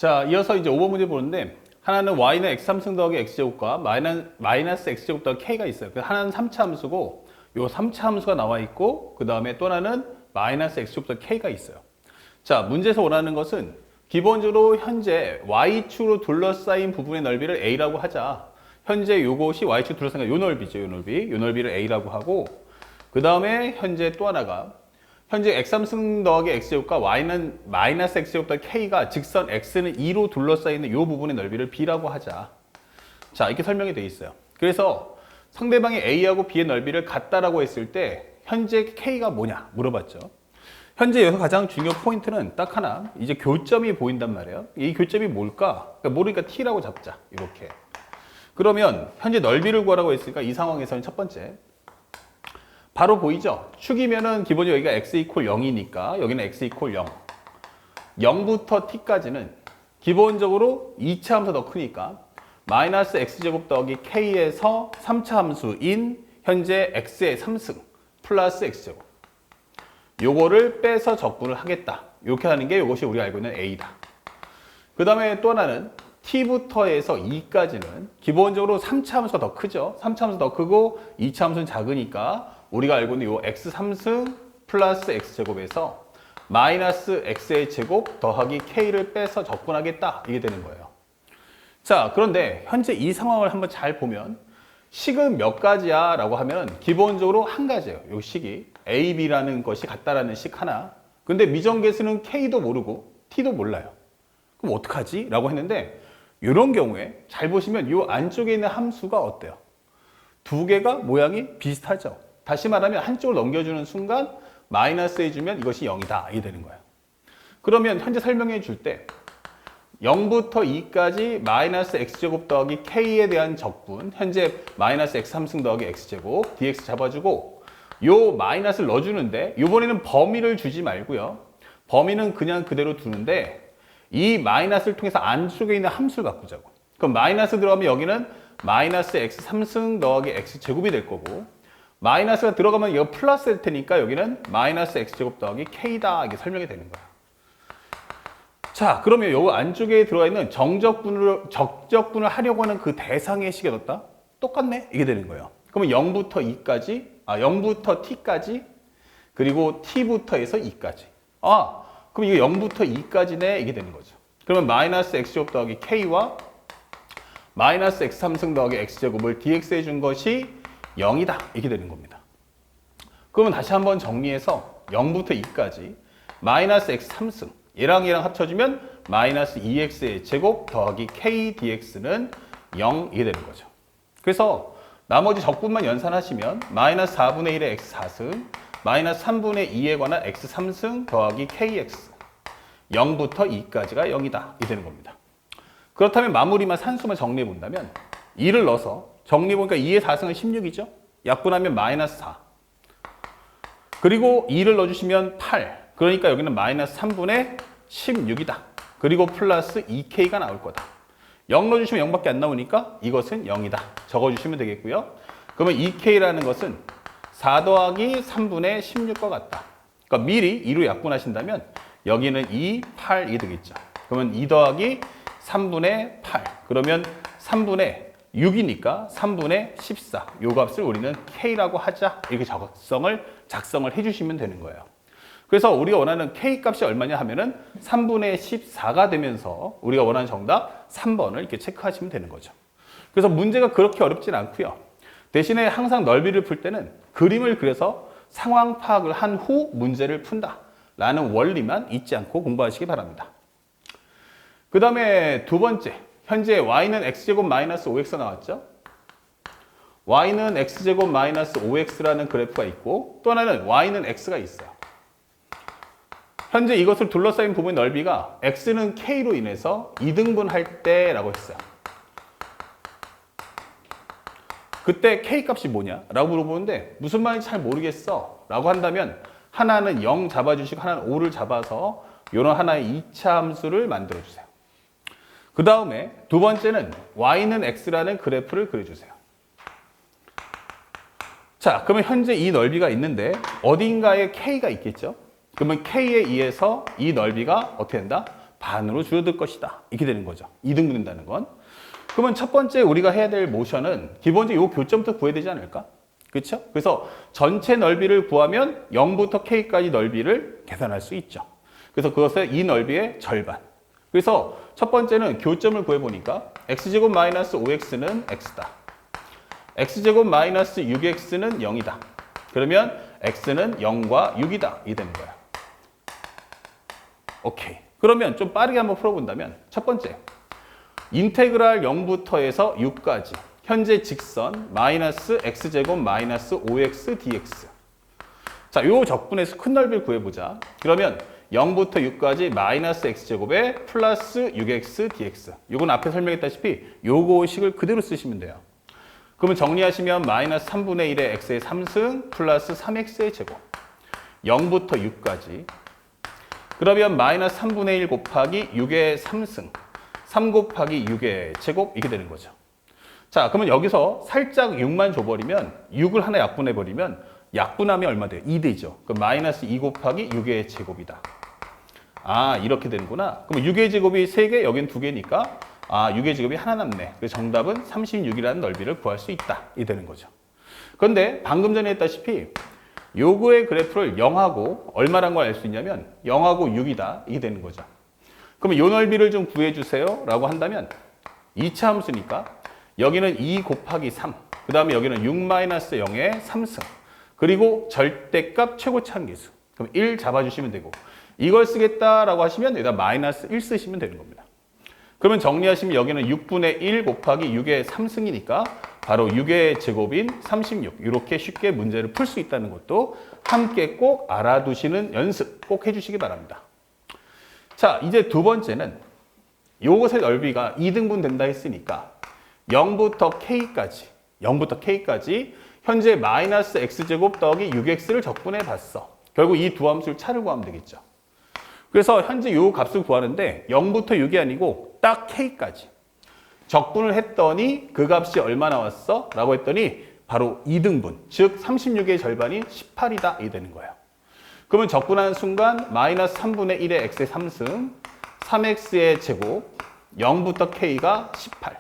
자, 이어서 이제 5번 문제 보는데 하나는 y는 x3승 더하기 x제곱과 마이너스 x제곱 더하기 k가 있어요. 하나는 3차 함수고 요 3차 함수가 나와 있고 그 다음에 또 하나는 마이너스 x제곱 더하기 k가 있어요. 자, 문제에서 원하는 것은 기본적으로 현재 y축으로 둘러싸인 부분의 넓이를 a라고 하자. 현재 요것이 y축 둘러싸인 요 넓이죠. 요 넓이를 a라고 하고 그 다음에 현재 또 하나가 현재 x3승 더하기 x제곱과 y는 마이너스 x제곱 더하기 k가 직선 x는 2로 둘러싸이는 이 부분의 넓이를 b라고 하자. 자, 이렇게 설명이 되어 있어요. 그래서 상대방이 a하고 b의 넓이를 같다라고 했을 때 현재 k가 뭐냐 물어봤죠. 현재 여기서 가장 중요한 포인트는 딱 하나, 이제 교점이 보인단 말이에요. 이 교점이 뭘까? 그러니까 모르니까 t라고 잡자. 이렇게. 그러면 현재 넓이를 구하라고 했으니까 이 상황에서는 첫 번째 바로 보이죠? 축이면은 기본적으로 여기가 x 이퀄 0이니까 여기는 x 이퀄 0. 0부터 t까지는 기본적으로 2차 함수가 더 크니까 마이너스 x제곱 더하기 k에서 3차 함수인 현재 x의 3승 플러스 x제곱. 요거를 빼서 적분을 하겠다. 이렇게 하는 게 이것이 우리가 알고 있는 a다. 그 다음에 또 하나는 t부터 해서 2까지는 기본적으로 3차 함수가 더 크죠. 3차 함수 더 크고 2차 함수는 작으니까 우리가 알고 있는 이 x3승 플러스 x제곱에서 마이너스 x의 제곱 더하기 k를 빼서 적분하겠다. 이게 되는 거예요. 자, 그런데 현재 이 상황을 한번 잘 보면 식은 몇 가지야? 라고 하면 기본적으로 한 가지예요. 이 식이 a, b라는 것이 같다라는 식 하나. 근데 미정계수는 k도 모르고 t도 몰라요. 그럼 어떡하지? 라고 했는데 이런 경우에 잘 보시면 이 안쪽에 있는 함수가 어때요? 두 개가 모양이 비슷하죠. 다시 말하면 한쪽을 넘겨주는 순간 마이너스 해주면 이것이 0이다. 이게 되는 거예요. 그러면 현재 설명해 줄 때 0부터 2까지 마이너스 x제곱 더하기 k에 대한 적분, 현재 마이너스 x3승 더하기 x제곱 dx 잡아주고 요 마이너스를 넣어주는데 이번에는 범위를 주지 말고요. 범위는 그냥 그대로 두는데 이 마이너스를 통해서 안쪽에 있는 함수를 바꾸자고. 그럼 마이너스 들어가면 여기는 마이너스 x3승 더하기 x제곱이 될 거고 마이너스가 들어가면 이거 플러스 될 테니까 여기는 마이너스 x제곱 더하기 k다. 이게 설명이 되는 거야. 자, 그러면 요 안쪽에 들어가 있는 적적분을 하려고 하는 그 대상의 식에 넣었다? 똑같네? 이게 되는 거예요. 그러면 0부터 2까지, 0부터 t까지, 그리고 t부터 해서 2까지. 그럼 이거 0부터 2까지네? 이게 되는 거죠. 그러면 마이너스 x제곱 더하기 k와 마이너스 x3승 더하기 x제곱을 dx 해준 것이 0이다. 이렇게 되는 겁니다. 그러면 다시 한번 정리해서 0부터 2까지 마이너스 x3승 얘랑 합쳐주면 마이너스 2x의 제곱 더하기 k dx는 0 이게 되는 거죠. 그래서 나머지 적분만 연산하시면 마이너스 4분의 1의 x4승 마이너스 3분의 2에 관한 x3승 더하기 kx 0부터 2까지가 0이다 이게 되는 겁니다. 그렇다면 마무리만 산수만 정리해 본다면 2를 넣어서 정리해 보니까 2의 4승은 16이죠. 약분하면 마이너스 4 그리고 2를 넣어주시면 8 그러니까 여기는 마이너스 3분의 16이다. 그리고 플러스 2k가 나올 거다. 0 넣어주시면 0밖에 안 나오니까 이것은 0이다. 적어주시면 되겠고요. 그러면 2k라는 것은 4 더하기 3분의 16과 같다. 그러니까 미리 2로 약분하신다면 여기는 2, 8 이게 되겠죠. 그러면 2 더하기 3분의 8 그러면 3분의 6이니까 3분의 14 요 값을 우리는 k라고 하자. 이렇게 작성을 해주시면 되는 거예요. 그래서 우리가 원하는 k 값이 얼마냐 하면은 3분의 14가 되면서 우리가 원하는 정답 3번을 이렇게 체크하시면 되는 거죠. 그래서 문제가 그렇게 어렵진 않고요. 대신에 항상 넓이를 풀 때는 그림을 그려서 상황 파악을 한 후 문제를 푼다 라는 원리만 잊지 않고 공부하시기 바랍니다. 그 다음에 두 번째, 현재 y는 x제곱 마이너스 5x 나왔죠? y는 x제곱 마이너스 5x라는 그래프가 있고 또 하나는 y는 x가 있어요. 현재 이것을 둘러싸인 부분의 넓이가 x는 k로 인해서 2등분할 때라고 했어요. 그때 k 값이 뭐냐? 라고 물어보는데 무슨 말인지 잘 모르겠어 라고 한다면 하나는 0 잡아주시고 하나는 5를 잡아서 이런 하나의 2차 함수를 만들어주세요. 그 다음에 두 번째는 y는 x라는 그래프를 그려주세요. 자, 그러면 현재 이 넓이가 있는데 어딘가에 k가 있겠죠? 그러면 k에 의해서 이 넓이가 어떻게 된다? 반으로 줄어들 것이다. 이렇게 되는 거죠. 2등분 된다는 건. 그러면 첫 번째 우리가 해야 될 모션은 기본적으로 이 교점부터 구해야 되지 않을까? 그렇죠? 그래서 전체 넓이를 구하면 0부터 k까지 넓이를 계산할 수 있죠. 그래서 그것을 이 넓이의 절반. 그래서 첫 번째는 교점을 구해보니까 x제곱 마이너스 5x는 x다. x제곱 마이너스 6x는 0이다. 그러면 x는 0과 6이다. 이 되는 거야. 오케이. 그러면 좀 빠르게 한번 풀어본다면 첫 번째, 인테그랄 0부터 해서 6까지 현재 직선 마이너스 x제곱 마이너스 5x dx. 자, 요 적분에서 큰 넓이를 구해보자. 그러면 0부터 6까지 마이너스 x제곱에 플러스 6x dx. 요건 앞에 설명했다시피 요거 식을 그대로 쓰시면 돼요. 그러면 정리하시면 마이너스 3분의 1의 x의 3승 플러스 3x의 제곱. 0부터 6까지. 그러면 마이너스 3분의 1 곱하기 6의 3승. 3 곱하기 6의 제곱 이렇게 되는 거죠. 자, 그러면 여기서 살짝 6만 줘버리면 6을 하나 약분해버리면 약분하면 얼마 돼요? 2되죠. 그럼 마이너스 2 곱하기 6의 제곱이다. 아, 이렇게 되는구나. 그럼 6의 제곱이 3개, 여긴 2개니까 아, 6의 제곱이 하나 남네. 그래서 정답은 36이라는 넓이를 구할 수 있다. 이 되는 거죠. 그런데 방금 전에 했다시피 요거의 그래프를 0하고 얼마란 걸 알 수 있냐면 0하고 6이다. 이게 되는 거죠. 그러면 요 넓이를 좀 구해주세요. 라고 한다면 2차 함수니까 여기는 2 곱하기 3. 그 다음에 여기는 6-0의 3승. 그리고 절대값 최고차 한계수. 그럼 1 잡아주시면 되고 이걸 쓰겠다라고 하시면 여기다 마이너스 1 쓰시면 되는 겁니다. 그러면 정리하시면 여기는 6분의 1 곱하기 6의 3승이니까 바로 6의 제곱인 36. 이렇게 쉽게 문제를 풀 수 있다는 것도 함께 꼭 알아두시는 연습 꼭 해주시기 바랍니다. 자, 이제 두 번째는 요것의 넓이가 2등분 된다 했으니까 0부터 k까지 현재 마이너스 x제곱 더하기 6x를 적분해 봤어. 결국 이 두 함수를 차를 구하면 되겠죠. 그래서 현재 요 값을 구하는데 0부터 6이 아니고 딱 k까지 적분을 했더니 그 값이 얼마 나왔어? 라고 했더니 바로 2등분, 즉 36의 절반이 18이다. 이 되는 거예요. 그러면 적분하는 순간 마이너스 3분의 1의 x의 3승, 3x의 제곱, 0부터 k가 18.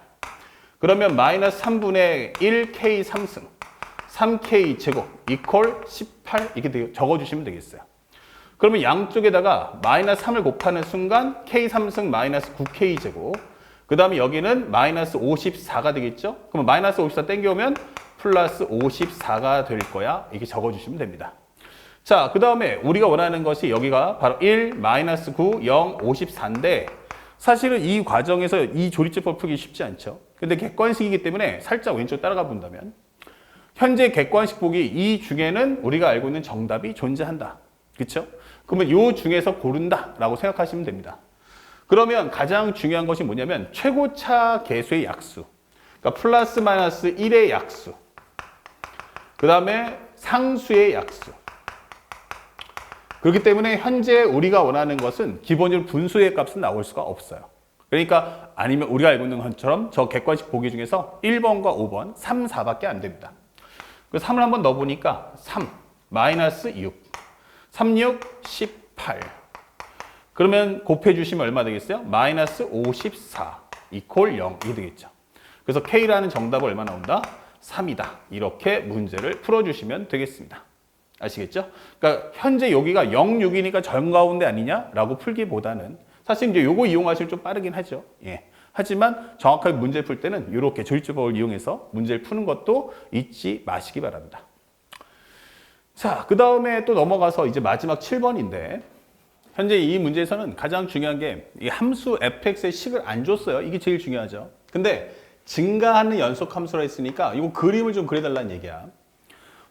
그러면 마이너스 3분의 1 k 3승, 3k 제곱 이퀄 18 이렇게 적어주시면 되겠어요. 그러면 양쪽에다가 마이너스 3을 곱하는 순간 k 3승 마이너스 9k 제곱, 그 다음에 여기는 마이너스 54가 되겠죠? 그러면 마이너스 54 땡겨오면 플러스 54가 될 거야. 이렇게 적어주시면 됩니다. 자, 그 다음에 우리가 원하는 것이 여기가 바로 1, 마이너스 9, 0, 54인데 사실은 이 과정에서 이 조리제법 풀기 쉽지 않죠. 근데 객관식이기 때문에 살짝 왼쪽 따라가 본다면 현재 객관식 보기 이 중에는 우리가 알고 있는 정답이 존재한다. 그렇죠? 그러면 이 중에서 고른다라고 생각하시면 됩니다. 그러면 가장 중요한 것이 뭐냐면 최고차 계수의 약수. 그러니까 플러스 마이너스 1의 약수. 그 다음에 상수의 약수. 그렇기 때문에 현재 우리가 원하는 것은 기본적으로 분수의 값은 나올 수가 없어요. 그러니까 아니면 우리가 알고 있는 것처럼 저 객관식 보기 중에서 1번과 5번, 3, 4밖에 안 됩니다. 그래서 3을 한번 넣어보니까 3, 마이너스 6, 36, 18. 그러면 곱해주시면 얼마 되겠어요? 마이너스 54 이퀄 0이 되겠죠. 그래서 K라는 정답은 얼마 나온다? 3이다. 이렇게 문제를 풀어주시면 되겠습니다. 아시겠죠? 그러니까 현재 여기가 0, 6이니까 정가운데 아니냐라고 풀기보다는 사실 이제 요거 이용하시면 좀 빠르긴 하죠. 예. 하지만 정확하게 문제 풀 때는 이렇게 조리제법을 이용해서 문제를 푸는 것도 잊지 마시기 바랍니다. 자, 그 다음에 또 넘어가서 이제 마지막 7번인데 현재 이 문제에서는 가장 중요한 게 이 함수 fx의 식을 안 줬어요. 이게 제일 중요하죠. 근데 증가하는 연속 함수라 했으니까 이거 그림을 좀 그려달라는 얘기야.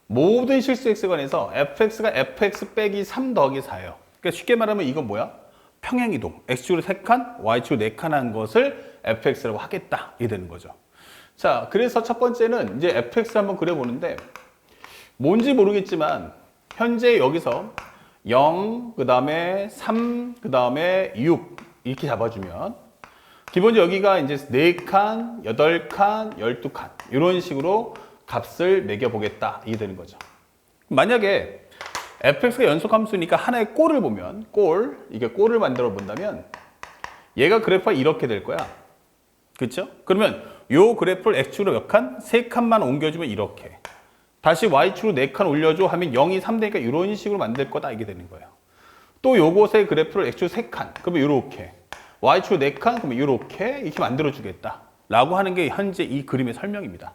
모든 실수 x에 관해서 fx가 fx 빼기 3 더하기 4예요. 그러니까 쉽게 말하면 이건 뭐야? 평행이동. x축으로 3칸, y축으로 4칸 한 것을 fx라고 하겠다. 이게 되는 거죠. 자, 그래서 첫 번째는 이제 fx 한번 그려보는데 뭔지 모르겠지만 현재 여기서 0, 그 다음에 3, 그 다음에 6 이렇게 잡아주면 기본적으로 여기가 이제 4칸, 8칸, 12칸 이런 식으로 값을 매겨보겠다 이게 되는 거죠. 만약에 fx가 연속함수니까 하나의 꼴을 보면 이게 꼴을 만들어 본다면 얘가 그래프가 이렇게 될 거야. 그렇죠? 그러면 요 그래프를 X축으로 몇 칸? 3칸만 옮겨주면 이렇게. 다시 Y축으로 4칸 올려줘 하면 0이 3되니까 이런 식으로 만들 거다 이게 되는 거예요. 또 요것의 그래프를 X축 3칸. 그러면 이렇게. Y축 4칸. 그러면 이렇게 만들어 주겠다. 라고 하는 게 현재 이 그림의 설명입니다.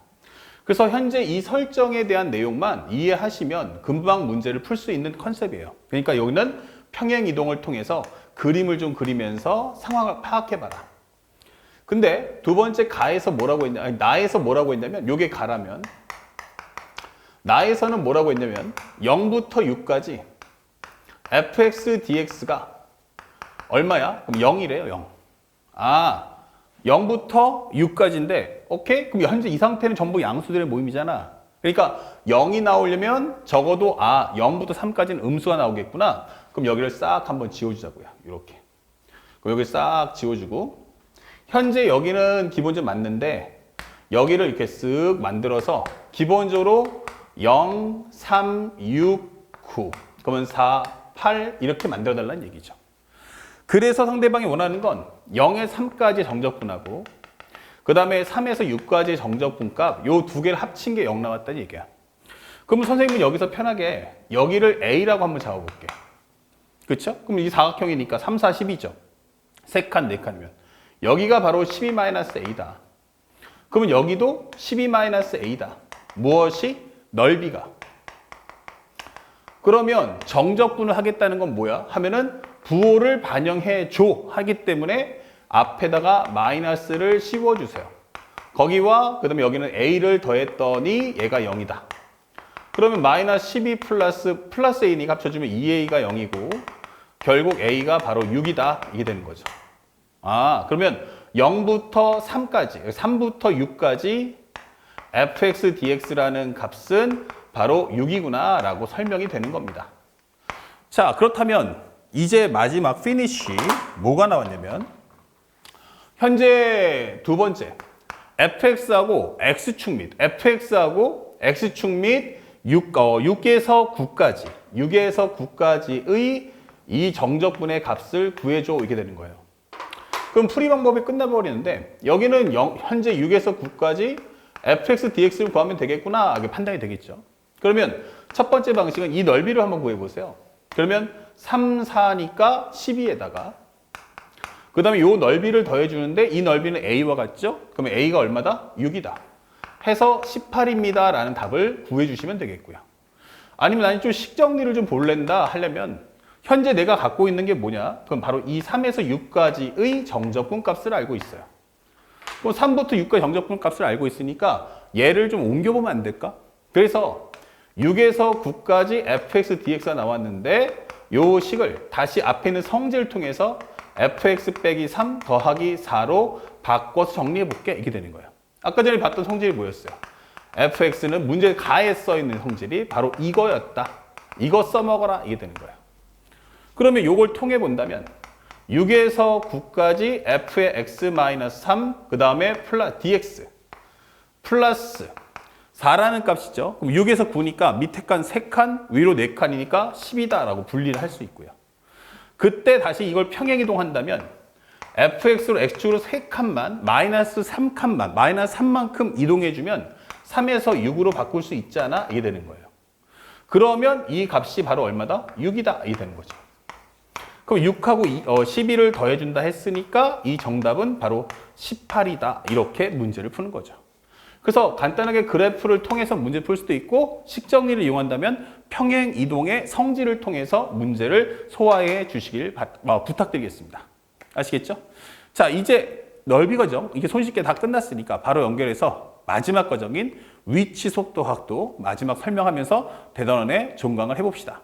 그래서 현재 이 설정에 대한 내용만 이해하시면 금방 문제를 풀 수 있는 컨셉이에요. 그러니까 여기는 평행 이동을 통해서 그림을 좀 그리면서 상황을 파악해봐라. 근데 두 번째 가에서 뭐라고 했냐, 아니, 나에서 뭐라고 했냐면, 요게 가라면, 나에서는 뭐라고 했냐면, 0부터 6까지 fx dx가 얼마야? 그럼 0이래요, 0. 아, 0부터 6까지인데, 오케이? 그럼 현재 이 상태는 전부 양수들의 모임이잖아. 그러니까 0이 나오려면 적어도 0부터 3까지는 음수가 나오겠구나. 그럼 여기를 싹 한번 지워주자고요. 이렇게. 그럼 여기 싹 지워주고, 현재 여기는 기본적으로 맞는데 여기를 이렇게 쓱 만들어서 기본적으로 0, 3, 6, 9 그러면 4, 8 이렇게 만들어 달라는 얘기죠. 그래서 상대방이 원하는 건 0에 3까지 정적분하고 그 다음에 3에서 6까지 정적분값 요 두 개를 합친 게 0 나왔다는 얘기야. 그러면 선생님은 여기서 편하게 여기를 A라고 한번 잡아볼게. 그렇죠? 그럼 이 사각형이니까 3, 4, 10이죠. 3칸, 4칸이면 여기가 바로 12-A다. 그러면 여기도 12-A다. 무엇이? 넓이가. 그러면 정적분을 하겠다는 건 뭐야? 하면은 부호를 반영해 줘 하기 때문에 앞에다가 마이너스를 씌워주세요. 거기와 그 다음에 여기는 A를 더했더니 얘가 0이다. 그러면 마이너스 12 플러스 A니까 합쳐주면 2A가 0이고 결국 A가 바로 6이다. 이게 되는 거죠. 그러면 0부터 3까지, 3부터 6까지 fx dx라는 값은 바로 6이구나 라고 설명이 되는 겁니다. 자, 그렇다면 이제 마지막 피니쉬 뭐가 나왔냐면 현재 두 번째 fx하고 x축 및 fx하고 x축 및 6에서 9까지 6에서 9까지의 이 정적분의 값을 구해줘 이렇게 되는 거예요. 그럼 풀이 방법이 끝나버리는데 여기는 현재 6에서 9까지 fx dx를 구하면 되겠구나 이게 판단이 되겠죠. 그러면 첫 번째 방식은 이 넓이를 한번 구해보세요. 그러면 3, 4니까 12에다가 그 다음에 이 넓이를 더해주는데 이 넓이는 a와 같죠? 그러면 a가 얼마다? 6이다. 해서 18입니다 라는 답을 구해주시면 되겠고요. 아니면 나는 좀 식정리를 좀 볼랜다 하려면 현재 내가 갖고 있는 게 뭐냐? 그럼 바로 이 3에서 6까지의 정적분 값을 알고 있어요. 그럼 3부터 6까지 정적분 값을 알고 있으니까 얘를 좀 옮겨보면 안 될까? 그래서 6에서 9까지 fx dx가 나왔는데 요 식을 다시 앞에 있는 성질을 통해서 fx 빼기 3 더하기 4로 바꿔서 정리해볼게. 이게 되는 거예요. 아까 전에 봤던 성질이 뭐였어요? fx는 문제 가에 써있는 성질이 바로 이거였다. 이거 써먹어라. 이게 되는 거예요. 그러면 요걸 통해 본다면 6에서 9까지 f의 x-3 그 다음에 dx 플러스 4라는 값이죠. 그럼 6에서 9니까 밑에 칸 3칸 위로 4칸이니까 10이다 라고 분리를 할 수 있고요. 그때 다시 이걸 평행이동한다면 fx로 x축으로 3칸만 마이너스 3칸만 마이너스 3만큼 이동해주면 3에서 6으로 바꿀 수 있잖아 이게 되는 거예요. 그러면 이 값이 바로 얼마다? 6이다 이게 되는 거죠. 그럼 6하고 12를 더해준다 했으니까 이 정답은 바로 18이다. 이렇게 문제를 푸는 거죠. 그래서 간단하게 그래프를 통해서 문제 풀 수도 있고 식정리를 이용한다면 평행 이동의 성질을 통해서 문제를 소화해 주시길 부탁드리겠습니다. 아시겠죠? 자, 이제 넓이 과정 이게 손쉽게 다 끝났으니까 바로 연결해서 마지막 과정인 위치 속도 확도 마지막 설명하면서 대단원의 종강을 해봅시다.